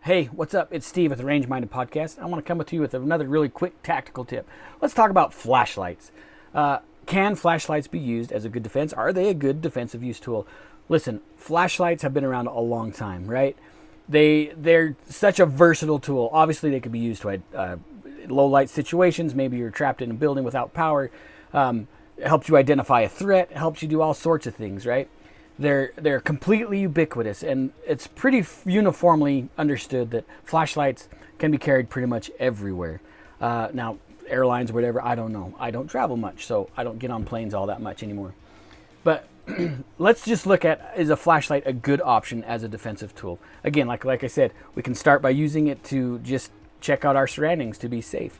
Hey, what's up? It's Steve with the Range Minded Podcast. I want to come to you with another really quick tactical tip. Let's talk about flashlights. Can flashlights be used as a good defense? Are they a good defensive use tool? Listen, flashlights have been around a long time, right? They're such a versatile tool. Obviously, they could be used to low light situations. Maybe you're trapped in a building without power. It helps you identify a threat. It helps you do all sorts of things, right? They're completely ubiquitous, and it's pretty uniformly understood that flashlights can be carried pretty much everywhere. Now, airlines or whatever, I don't know. I don't travel much, so I don't get on planes all that much anymore. But let's just look at, is a flashlight a good option as a defensive tool? Again, like I said, we can start by using it to just check out our surroundings to be safe.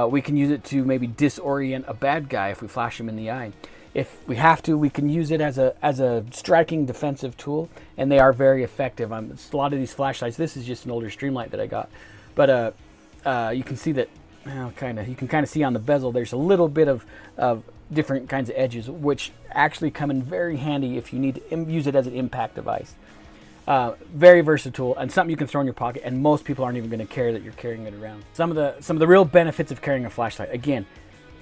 We can use it to maybe disorient a bad guy if we flash him in the eye. If we have to, we can use it as a striking defensive tool, and they are very effective. A lot of these flashlights, this is just an older Streamlight that I got, but you can see that, you can kind of see on the bezel, there's a little bit of different kinds of edges, which actually come in very handy if you need to use it as an impact device. Very versatile and something you can throw in your pocket, and most people aren't even going to care that you're carrying it around. Some of the real benefits of carrying a flashlight, again,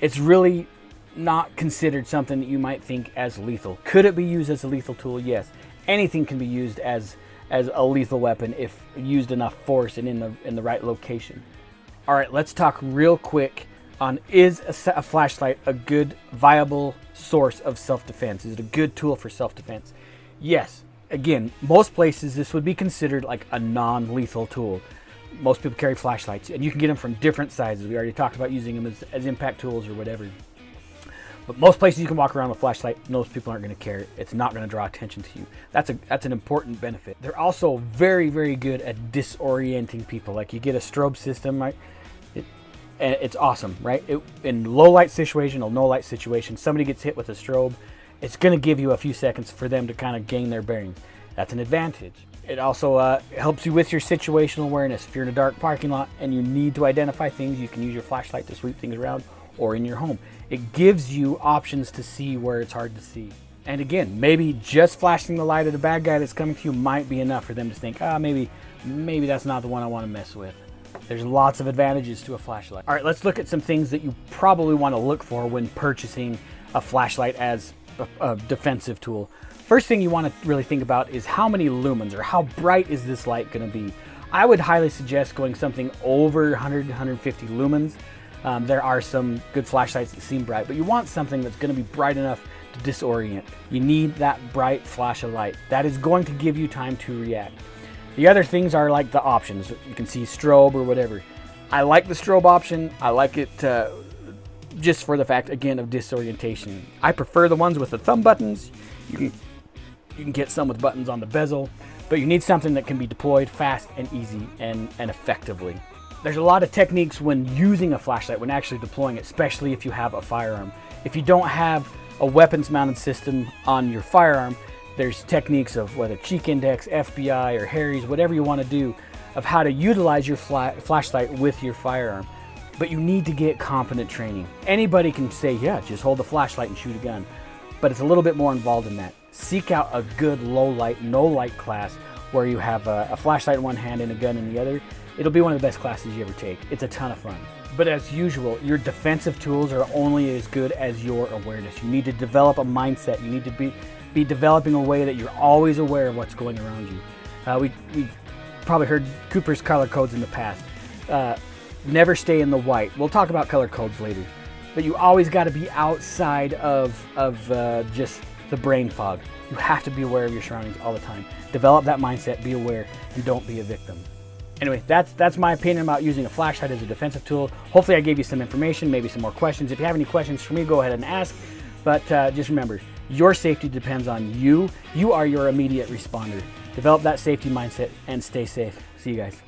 it's really not considered something that you might think as lethal. Could it be used as a lethal tool? Yes. Anything can be used as a lethal weapon if used enough force and in the right location. All right, let's talk real quick on, is a flashlight a good, viable source of self-defense? Is it a good tool for self-defense? Yes. Again, most places this would be considered like a non-lethal tool. Most people carry flashlights, and you can get them from different sizes. We already talked about using them as impact tools or whatever. But most places you can walk around with a flashlight, most people aren't going to carry it. It's not going to draw attention to you. That's an important benefit. They're also very, very good at disorienting people. Like, you get a strobe system, right? It's awesome, right? In low light situation or no light situation, somebody gets hit with a strobe, it's going to give you a few seconds for them to kind of gain their bearings. That's an advantage. It also helps you with your situational awareness. If you're in a dark parking lot and you need to identify things, you can use your flashlight to sweep things around, or in your home. It gives you options to see where it's hard to see. And again, maybe just flashing the light at a bad guy that's coming to you might be enough for them to think, maybe that's not the one I want to mess with. There's lots of advantages to a flashlight. All right, let's look at some things that you probably want to look for when purchasing a flashlight as a defensive tool. First thing you want to really think about is how many lumens, or how bright is this light going to be. I would highly suggest going something over 100, 150 lumens. There are some good flashlights that seem bright, but you want something that's going to be bright enough to disorient. You need that bright flash of light. That is going to give you time to react. The other things are like the options. You can see strobe or whatever. I like the strobe option. I like it just for the fact, again, of disorientation. I prefer the ones with the thumb buttons. You can get some with buttons on the bezel, but you need something that can be deployed fast and easy and effectively. There's a lot of techniques when using a flashlight, when actually deploying it, especially if you have a firearm. If you don't have a weapons mounted system on your firearm, there's techniques of whether Cheek Index, FBI, or Harry's, whatever you want to do, of how to utilize your flashlight with your firearm. But you need to get competent training. Anybody can say, yeah, just hold the flashlight and shoot a gun. But it's a little bit more involved than that. Seek out a good low light, no light class where you have a flashlight in one hand and a gun in the other. It'll be one of the best classes you ever take. It's a ton of fun. But as usual, your defensive tools are only as good as your awareness. You need to develop a mindset. You need to be developing a way that you're always aware of what's going around you. We've probably heard Cooper's color codes in the past. Never stay in the white. We'll talk about color codes later. But you always got to be outside of just the brain fog. You have to be aware of your surroundings all the time. Develop that mindset, be aware, and don't be a victim. Anyway, that's my opinion about using a flashlight as a defensive tool. Hopefully I gave you some information, maybe some more questions. If you have any questions for me, go ahead and ask. But just remember, your safety depends on you. You are your immediate responder. Develop that safety mindset and stay safe. See you guys.